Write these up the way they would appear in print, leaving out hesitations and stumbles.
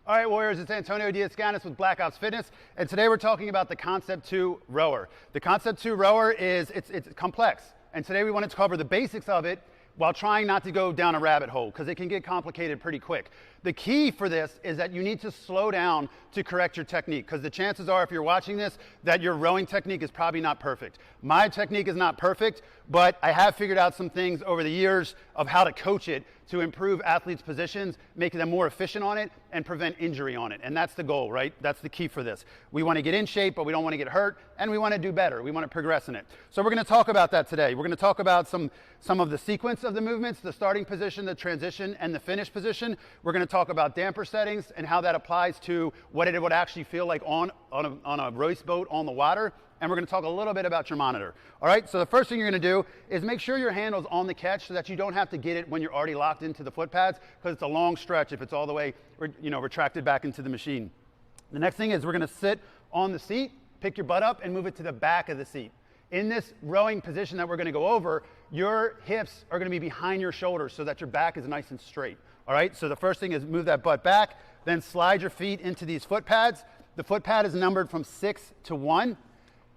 All right, Warriors, it's Antonio Diaz-Ganis with BLKOPS Fitness, and today we're talking about the Concept2 rower. The Concept2 rower it's complex, and today we wanted to cover the basics of it while trying not to go down a rabbit hole, because it can get complicated pretty quick. The key for this is that you need to slow down to correct your technique, because the chances are, if you're watching this, that your rowing technique is probably not perfect. My technique is not perfect, but I have figured out some things over the years of how to coach it to improve athletes' positions, make them more efficient on it, and prevent injury on it. And that's the goal, right? That's the key for this. We want to get in shape, but we don't want to get hurt, and we want to do better. We want to progress in it. So we're going to talk about that today. We're going to talk about some of the sequence of the movements, the starting position, the transition, and the finish position. We're going to talk about damper settings and how that applies to what it would actually feel like on a race boat on the water. And we're going to talk a little bit about your monitor. All right, so the first thing you're going to do is make sure your handle's on the catch so that you don't have to get it when you're already locked into the foot pads, because it's a long stretch if it's all the way retracted back into the machine. The next thing is we're going to sit on the seat, pick your butt up, and move it to the back of the seat. In this rowing position that we're going to go over, your hips are going to be behind your shoulders so that your back is nice and straight. All right, so the first thing is move that butt back, then slide your feet into these foot pads. The foot pad is numbered from 6 to 1.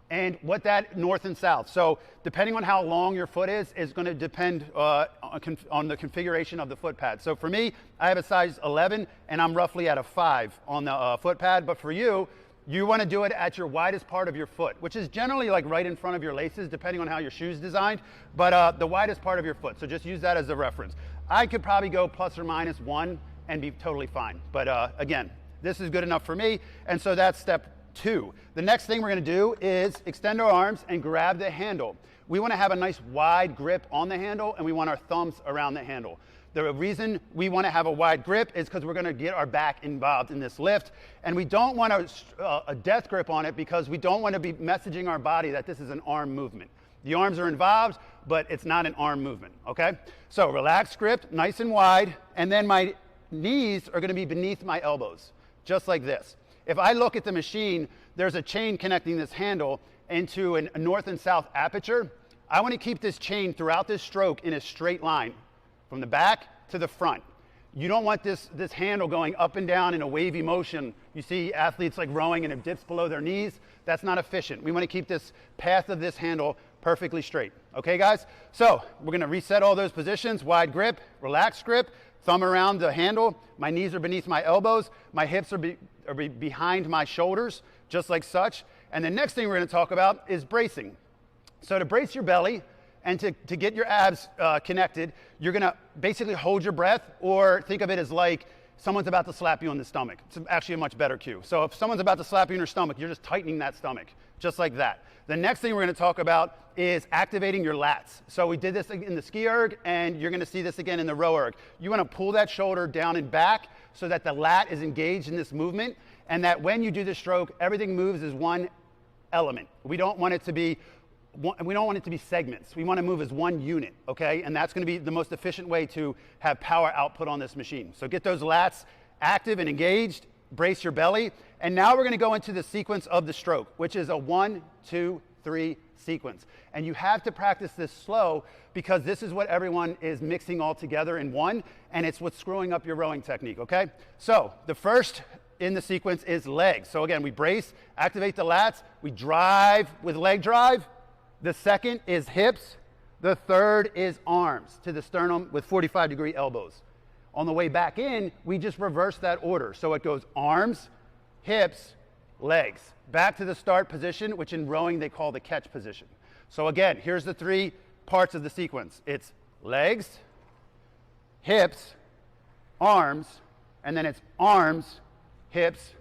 And what that north and south. So depending on how long your foot is going to depend on the configuration of the foot pad. So for me, I have a size 11 and I'm roughly at a 5 on the foot pad. But for you, you want to do it at your widest part of your foot, which is generally like right in front of your laces, depending on how your shoe's designed, but the widest part of your foot. So just use that as a reference. I could probably go plus or minus 1 and be totally fine. But again, this is good enough for me. And so that's step 2. The next thing we're going to do is extend our arms and grab the handle. We want to have a nice wide grip on the handle, and we want our thumbs around the handle. The reason we want to have a wide grip is because we're going to get our back involved in this lift, and we don't want a death grip on it because we don't want to be messaging our body that this is an arm movement. The arms are involved, but it's not an arm movement, okay? So relaxed grip, nice and wide, and then my knees are going to be beneath my elbows, just like this. If I look at the machine, there's a chain connecting this handle into a north and south aperture. I want to keep this chain throughout this stroke in a straight line from the back to the front. You don't want this handle going up and down in a wavy motion. You see athletes like rowing and it dips below their knees. That's not efficient. We want to keep this path of this handle perfectly straight. Okay, guys? So we're going to reset all those positions. Wide grip, relaxed grip, thumb around the handle. My knees are beneath my elbows. My hips are behind my shoulders, just like such. And the next thing we're going to talk about is bracing. So to brace your belly and to get your abs connected, you're going to basically hold your breath, or think of it as like someone's about to slap you on the stomach. It's actually a much better cue. So if someone's about to slap you in your stomach, you're just tightening that stomach, just like that. The next thing we're going to talk about is activating your lats. So we did this in the RowErg, and you're going to see this again in the RowErg. You want to pull that shoulder down and back so that the lat is engaged in this movement, and that when you do the stroke, everything moves as one element. We don't want it to be segments. We want to move as one unit, okay? And that's going to be the most efficient way to have power output on this machine. So get those lats active and engaged, brace your belly, and now we're going to go into the sequence of the stroke, which is a 1, 2, 3 sequence. And you have to practice this slow because this is what everyone is mixing all together in one, and it's what's screwing up your rowing technique, okay? So the first in the sequence is legs. So again, we brace, activate the lats, we drive with leg drive. The second is hips. The third is arms to the sternum with 45-degree elbows. On the way back in, we just reverse that order. So it goes arms, hips, legs. Back to the start position, which in rowing they call the catch position. So again, here's the 3 parts of the sequence. It's legs, hips, arms, and then it's arms, hips,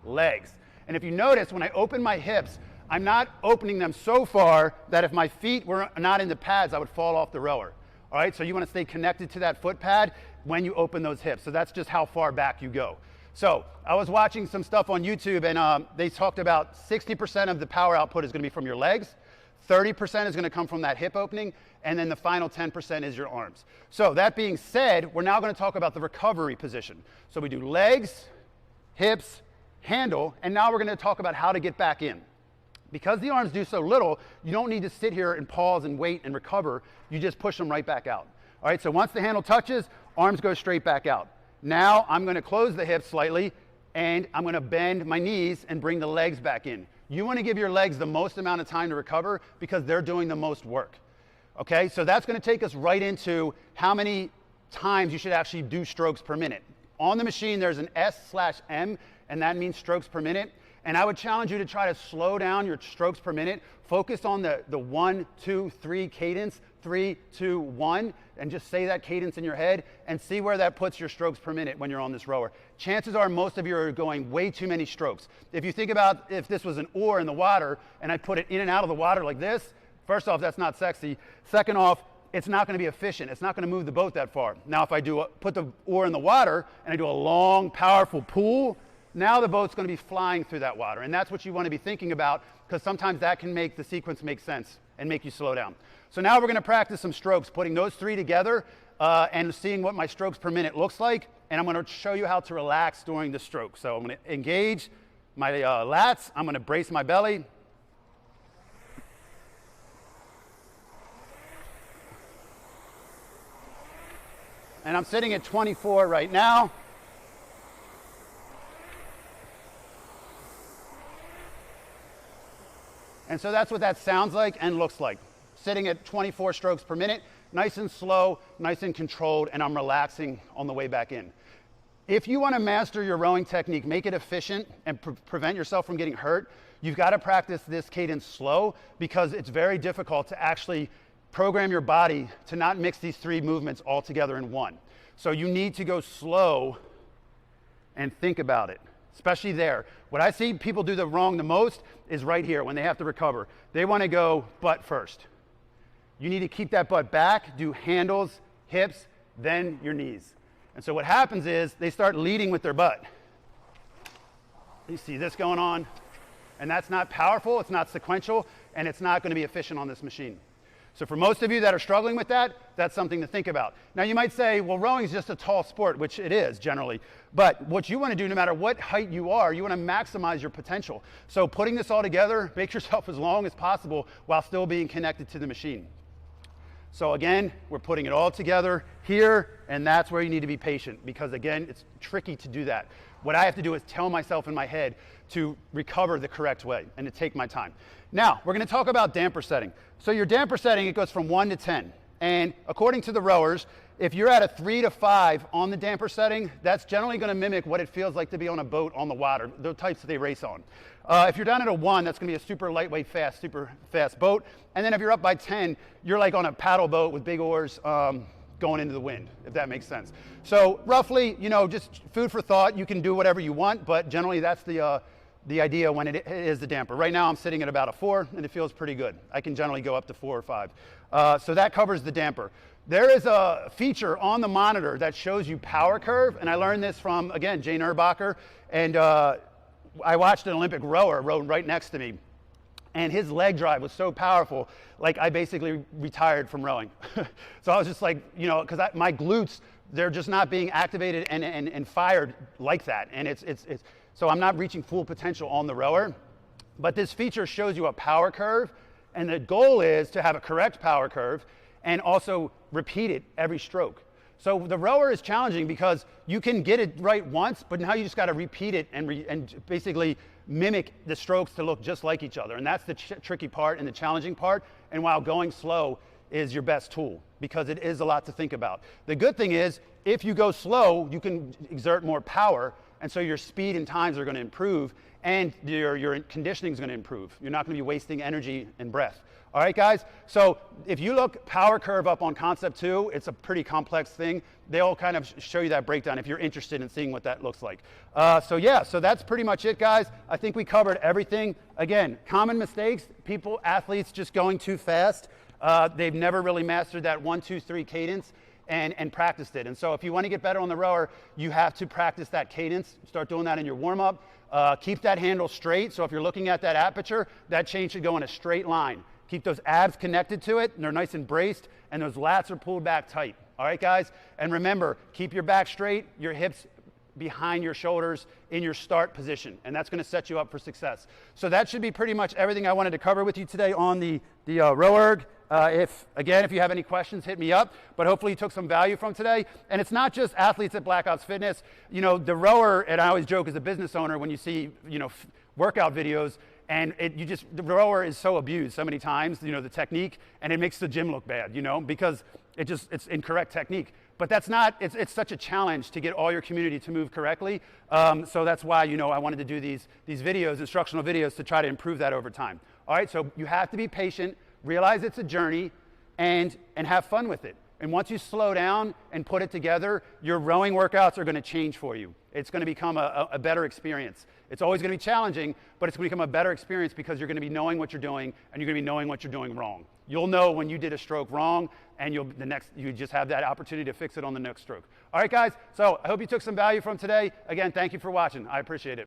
legs. And if you notice, when I open my hips, I'm not opening them so far that if my feet were not in the pads, I would fall off the rower. All right, so you want to stay connected to that foot pad when you open those hips. So that's just how far back you go. So I was watching some stuff on YouTube, and they talked about 60% of the power output is going to be from your legs, 30% is going to come from that hip opening, and then the final 10% is your arms. So that being said, we're now going to talk about the recovery position. So we do legs, hips, handle, and now we're going to talk about how to get back in. Because the arms do so little, you don't need to sit here and pause and wait and recover. You just push them right back out. All right, so once the handle touches, arms go straight back out. Now I'm going to close the hips slightly and I'm gonna bend my knees and bring the legs back in. You wanna give your legs the most amount of time to recover because they're doing the most work. Okay, so that's gonna take us right into how many times you should actually do strokes per minute. On the machine, there's an S/M, and that means strokes per minute. And I would challenge you to try to slow down your strokes per minute. Focus on the 1, 2, 3 cadence, 3, 2, 1, and just say that cadence in your head and see where that puts your strokes per minute when you're on this rower. Chances are most of you are going way too many strokes. If you think about if this was an oar in the water and I put it in and out of the water like this, first off, that's not sexy. Second off, it's not gonna be efficient. It's not gonna move the boat that far. Now, if I put the oar in the water and I do a long, powerful pull, now the boat's gonna be flying through that water. And that's what you wanna be thinking about, because sometimes that can make the sequence make sense and make you slow down. So now we're gonna practice some strokes, putting those 3 together and seeing what my strokes per minute looks like. And I'm gonna show you how to relax during the stroke. So I'm gonna engage my lats. I'm gonna brace my belly. And I'm sitting at 24 right now. And so that's what that sounds like and looks like. Sitting at 24 strokes per minute, nice and slow, nice and controlled, and I'm relaxing on the way back in. If you want to master your rowing technique, make it efficient and prevent yourself from getting hurt, you've got to practice this cadence slow, because it's very difficult to actually program your body to not mix these 3 movements all together in one. So you need to go slow and think about it, especially there. What I see people do wrong the most is right here when they have to recover. They want to go butt first. You need to keep that butt back, do handles, hips, then your knees. And so what happens is they start leading with their butt. You see this going on, and that's not powerful, it's not sequential, and it's not going to be efficient on this machine. So for most of you that are struggling with that, that's something to think about. Now you might say, well, rowing is just a tall sport, which it is generally. But what you want to do, no matter what height you are, you want to maximize your potential. So putting this all together, make yourself as long as possible while still being connected to the machine. So again, we're putting it all together here, and that's where you need to be patient, because again, it's tricky to do that. What I have to do is tell myself in my head to recover the correct way and to take my time. Now, we're going to talk about damper setting. So your damper setting, it goes from 1 to 10. And according to the rowers, if you're at a 3 to 5 on the damper setting, that's generally going to mimic what it feels like to be on a boat on the water, the types that they race on. If you're down at a 1, that's going to be a super lightweight, super fast boat. And then if you're up by 10, you're like on a paddle boat with big oars going into the wind, if that makes sense. So roughly, you know, just food for thought. You can do whatever you want, but generally that's the idea when it is the damper. Right now I'm sitting at about a 4, and it feels pretty good. I can generally go up to 4 or 5. So that covers the damper. There is a feature on the monitor that shows you power curve, and I learned this from, again, Jane Erbacher, and I watched an Olympic rower rowed right next to me, and his leg drive was so powerful, like I basically retired from rowing. So I was just like, you know, because my glutes, they're just not being activated and fired like that, and so I'm not reaching full potential on the rower. But this feature shows you a power curve, and the goal is to have a correct power curve and also repeat it every stroke. So the rower is challenging because you can get it right once, but now you just got to repeat it and basically mimic the strokes to look just like each other. And that's the tricky part and the challenging part. And while going slow is your best tool, because it is a lot to think about. The good thing is, if you go slow, you can exert more power, and so your speed and times are going to improve, and your conditioning is going to improve. You're not going to be wasting energy and breath. All right, guys? So if you look power curve up on Concept2, it's a pretty complex thing. They'll kind of show you that breakdown if you're interested in seeing what that looks like. So that's pretty much it, guys. I think we covered everything. Again, common mistakes, athletes just going too fast. They've never really mastered that 1, 2, 3 cadence and practiced it. And so if you want to get better on the rower, you have to practice that cadence. Start doing that in your warm-up. Keep that handle straight. So if you're looking at that aperture, that chain should go in a straight line. Keep those abs connected to it, and they're nice and braced, and those lats are pulled back tight. All right, guys? And remember, keep your back straight, your hips behind your shoulders in your start position, and that's going to set you up for success. So that should be pretty much everything I wanted to cover with you today on the RowErg If you have any questions, hit me up. But hopefully you took some value from today. And it's not just athletes at Black Ops Fitness. You know, the rower, and I always joke as a business owner when you see, you know, workout videos, and the rower is so abused so many times, you know, the technique, and it makes the gym look bad, you know, because it's incorrect technique. But that's not, it's such a challenge to get all your community to move correctly. So that's why, you know, I wanted to do these videos, instructional videos, to try to improve that over time. All right, so you have to be patient, realize it's a journey, and have fun with it. And once you slow down and put it together, your rowing workouts are going to change for you. It's going to become a better experience. It's always going to be challenging, but it's going to become a better experience because you're going to be knowing what you're doing, and you're going to be knowing what you're doing wrong. You'll know when you did a stroke wrong, and you just have that opportunity to fix it on the next stroke. All right, guys, so I hope you took some value from today. Again, thank you for watching. I appreciate it.